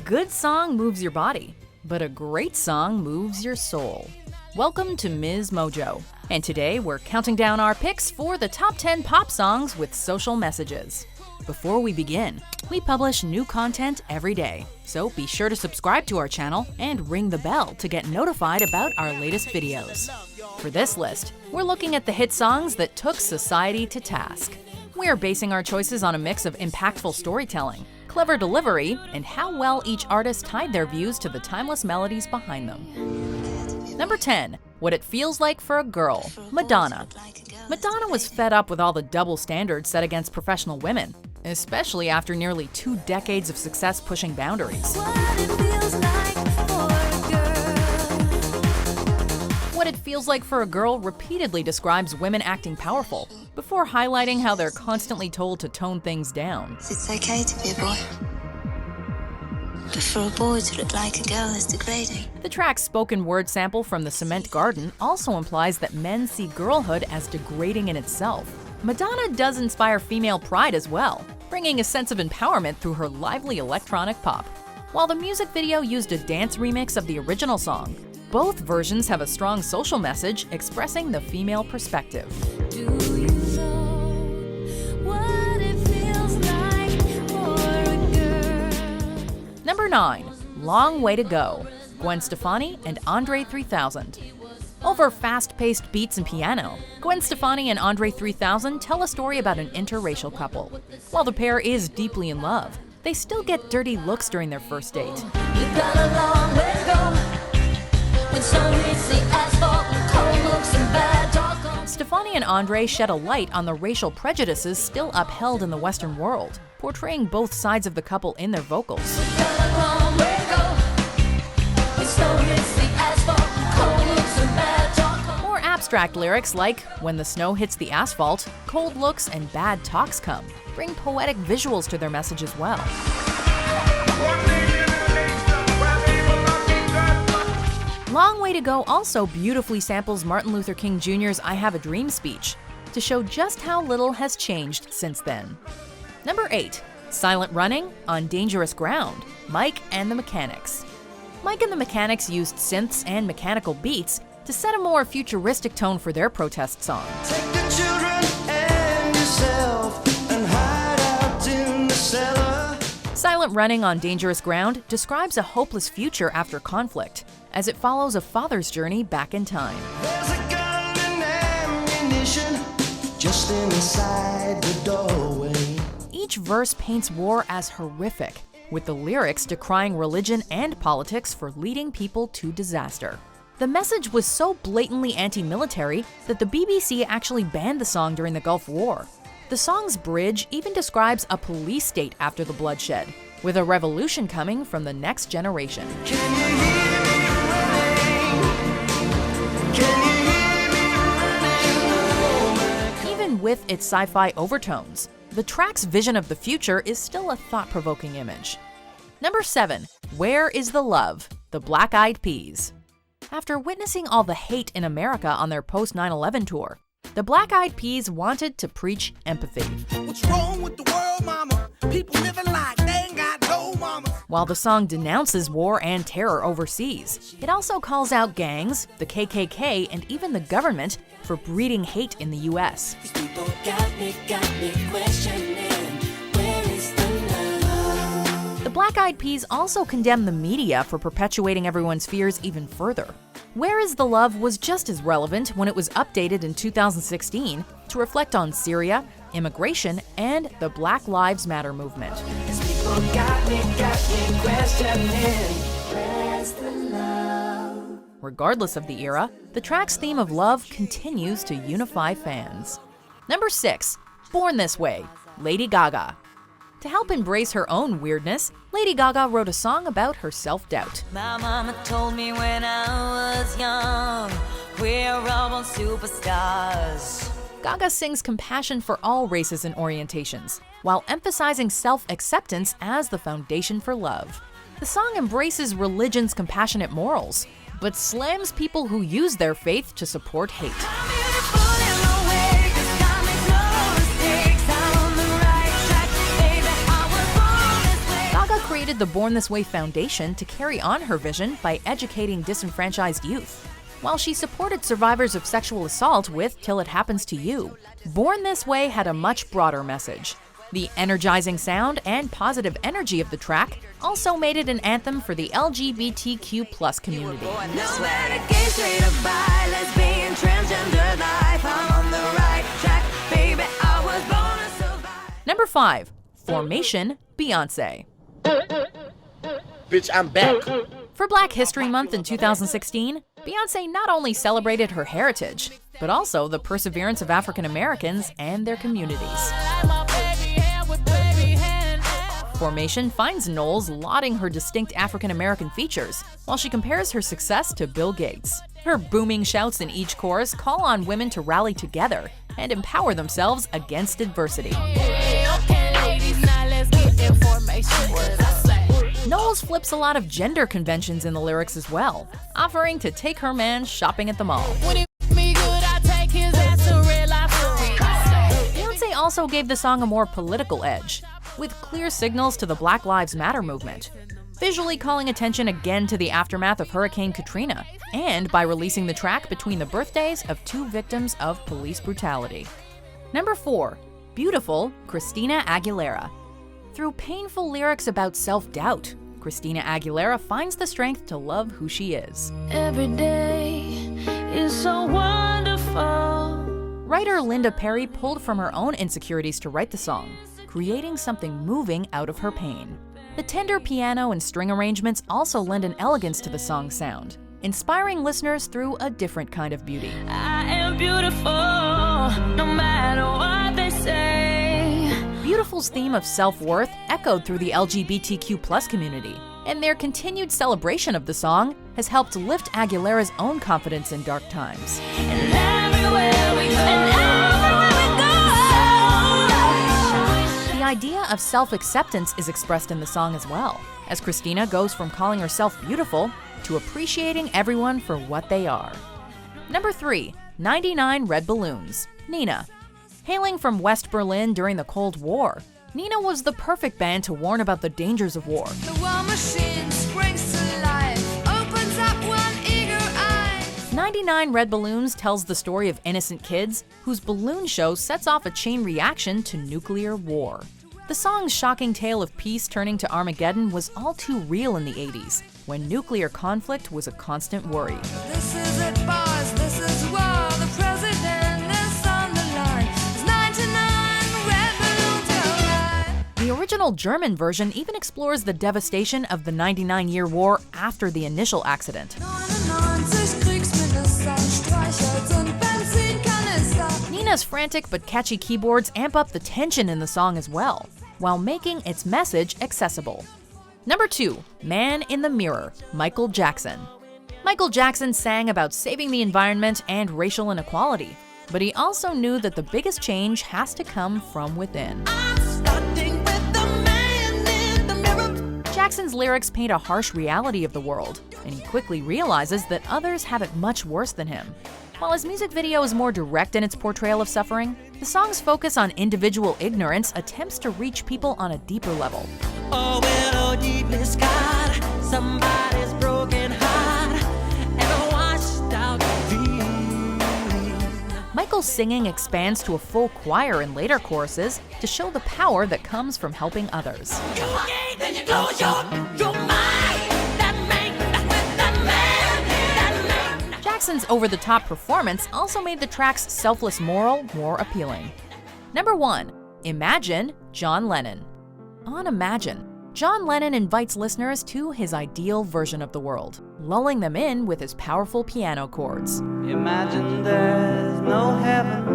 good song moves your body, but a great song moves your soul. Welcome to MsMojo, and today we're counting down our picks for the top 10 pop songs with social messages. Before we begin, we publish new content every day, so be sure to subscribe to our channel and ring the bell to get notified about our latest videos. For this list, we're looking at the hit songs that took society to task. We're basing our choices on a mix of impactful storytelling, clever delivery, and how well each artist tied their views to the timeless melodies behind them. Number 10. What It Feels Like for a Girl, Madonna. Madonna was fed up with all the double standards set against professional women, especially after nearly 2 decades of success pushing boundaries. What It Feels Like for a Girl repeatedly describes women acting powerful, before highlighting how they're constantly told to tone things down. It's okay to be a boy, but for a boy to look like a girl is degrading. The track's spoken word sample from the Cement Garden also implies that men see girlhood as degrading in itself. Madonna does inspire female pride as well, bringing a sense of empowerment through her lively electronic pop. While the music video used a dance remix of the original song, both versions have a strong social message expressing the female perspective. Number 9. Long Way to Go, Gwen Stefani and André 3000. Over fast-paced beats and piano, Gwen Stefani and André 3000 tell a story about an interracial couple. While the pair is deeply in love, they still get dirty looks during their first date. You've got a long way to go. When sun hits the asphalt and cold looks and bad talk. Stefani and André shed a light on the racial prejudices still upheld in the Western world, portraying both sides of the couple in their vocals. You've got a long way to go. When sun hits the asphalt and cold looks and bad talk. More abstract lyrics like, when the snow hits the asphalt, cold looks and bad talks come, bring poetic visuals to their message as well. Long Way to Go also beautifully samples Martin Luther King Jr.'s I Have a Dream speech, to show just how little has changed since then. Number 8. Silent Running on Dangerous Ground, Mike and the Mechanics. Mike and the Mechanics used synths and mechanical beats to set a more futuristic tone for their protest song. Take the children and yourself and hide out in the cellar. Silent Running on Dangerous Ground describes a hopeless future after conflict, as it follows a father's journey back in time. There's a gun and ammunition just inside the doorway. Each verse paints war as horrific, with the lyrics decrying religion and politics for leading people to disaster. The message was so blatantly anti-military that the BBC actually banned the song during the Gulf War. The song's bridge even describes a police state after the bloodshed, with a revolution coming from the next generation. Can you hear me running? Can you hear me running? Even with its sci-fi overtones, the track's vision of the future is still a thought-provoking image. Number 7. Where is the Love? The Black Eyed Peas. After witnessing all the hate in America on their post-9/11 tour, the Black Eyed Peas wanted to preach empathy. What's wrong with the world, mama? People living like they ain't got no mama. While the song denounces war and terror overseas, it also calls out gangs, the KKK, and even the government for breeding hate in the US. These people got me questioning, where is the love? The Black Eyed Peas also condemn the media for perpetuating everyone's fears even further. Where is the Love was just as relevant when it was updated in 2016 to reflect on Syria, immigration, and the Black Lives Matter movement. These people got me questioning, where's the love? Regardless of the era, the track's theme of love continues to unify fans. Number 6. Born This Way, Lady Gaga. To help embrace her own weirdness, Lady Gaga wrote a song about her self-doubt. My mama told me when I was young, we're all born superstars. Gaga sings compassion for all races and orientations, while emphasizing self-acceptance as the foundation for love. The song embraces religion's compassionate morals, but slams people who use their faith to support hate. created the Born This Way Foundation to carry on her vision by educating disenfranchised youth. While she supported survivors of sexual assault with Till It Happens to You, Born This Way had a much broader message. The energizing sound and positive energy of the track also made it an anthem for the LGBTQ+ community. No matter gay, straight or bi, lesbian, transgender life, I'm on the right track, baby, I was born to survive. Number 5. Formation, Beyonce. Bitch, I'm back. For Black History Month in 2016, Beyonce not only celebrated her heritage, but also the perseverance of African Americans and their communities. Formation finds Knowles lauding her distinct African American features, while she compares her success to Bill Gates. Her booming shouts in each chorus call on women to rally together and empower themselves against adversity. Knowles flips a lot of gender conventions in the lyrics as well, offering to take her man shopping at the mall. Beyonce also gave the song a more political edge, with clear signals to the Black Lives Matter movement, visually calling attention again to the aftermath of Hurricane Katrina, and by releasing the track between the birthdays of 2 victims of police brutality. Number 4. Beautiful, Christina Aguilera. Through painful lyrics about self-doubt, Christina Aguilera finds the strength to love who she is. Every day is so wonderful. Writer Linda Perry pulled from her own insecurities to write the song, creating something moving out of her pain. The tender piano and string arrangements also lend an elegance to the song's sound, inspiring listeners through a different kind of beauty. I am beautiful, no matter what they say. Beautiful's theme of self-worth echoed through the LGBTQ+ community, and their continued celebration of the song has helped lift Aguilera's own confidence in dark times. And everywhere we go, The idea of self-acceptance is expressed in the song as well, as Christina goes from calling herself beautiful to appreciating everyone for what they are. Number 3. 99 Red Balloons, Nena. Hailing from West Berlin during the Cold War, Nena was the perfect band to warn about the dangers of war. the war machine springs to life, opens up one eager eye. 99 Red Balloons tells the story of innocent kids whose balloon show sets off a chain reaction to nuclear war. The song's shocking tale of peace turning to Armageddon was all too real in the 80s, when nuclear conflict was a constant worry. This is it, boys, this is war, the president is on the line. There's 99 red balloons outside. The original German version even explores the devastation of the 99-year war after the initial accident. 99 Kriegsminister, Streichholz und Benzinkanister. Nena's frantic but catchy keyboards amp up the tension in the song as well, while making its message accessible. Number 2. Man in the Mirror, Michael Jackson. Michael Jackson sang about saving the environment and racial inequality, but he also knew that the biggest change has to come from within. Starting with the man in the mirror. Jackson's lyrics paint a harsh reality of the world, and he quickly realizes that others have it much worse than him. While his music video is more direct in its portrayal of suffering, the song's focus on individual ignorance attempts to reach people on a deeper level. Oh, well, oh, deepness, God, somebody's broken heart and a washed out feeling. Michael's singing expands to a full choir in later choruses to show the power that comes from helping others. Okay, then you close your mind. That man, that man. Jackson's over-the-top performance also made the track's selfless moral more appealing. Number 1. Imagine, John Lennon. On Imagine, John Lennon invites listeners to his ideal version of the world, lulling them in with his powerful piano chords. Imagine there's no heaven.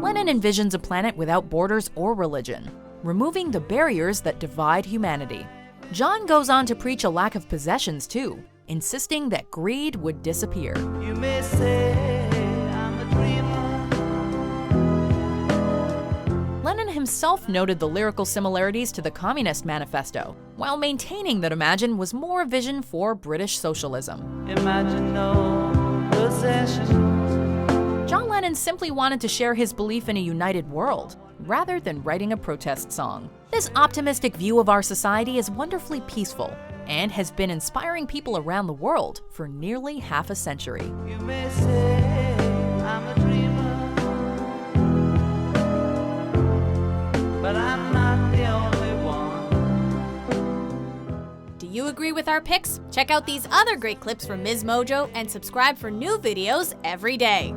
Lennon envisions a planet without borders or religion, removing the barriers that divide humanity. John goes on to preach a lack of possessions too, insisting that greed would disappear. You may say I'm a dreamer. Lennon himself noted the lyrical similarities to the Communist Manifesto, while maintaining that Imagine was more a vision for British socialism. Imagine no possessions. John Lennon simply wanted to share his belief in a united world, rather than writing a protest song. This optimistic view of our society is wonderfully peaceful, and has been inspiring people around the world for nearly half a century. You may say I'm a dreamer, but I'm not the only one. Do you agree with our picks? Check out these other great clips from MsMojo and subscribe for new videos every day.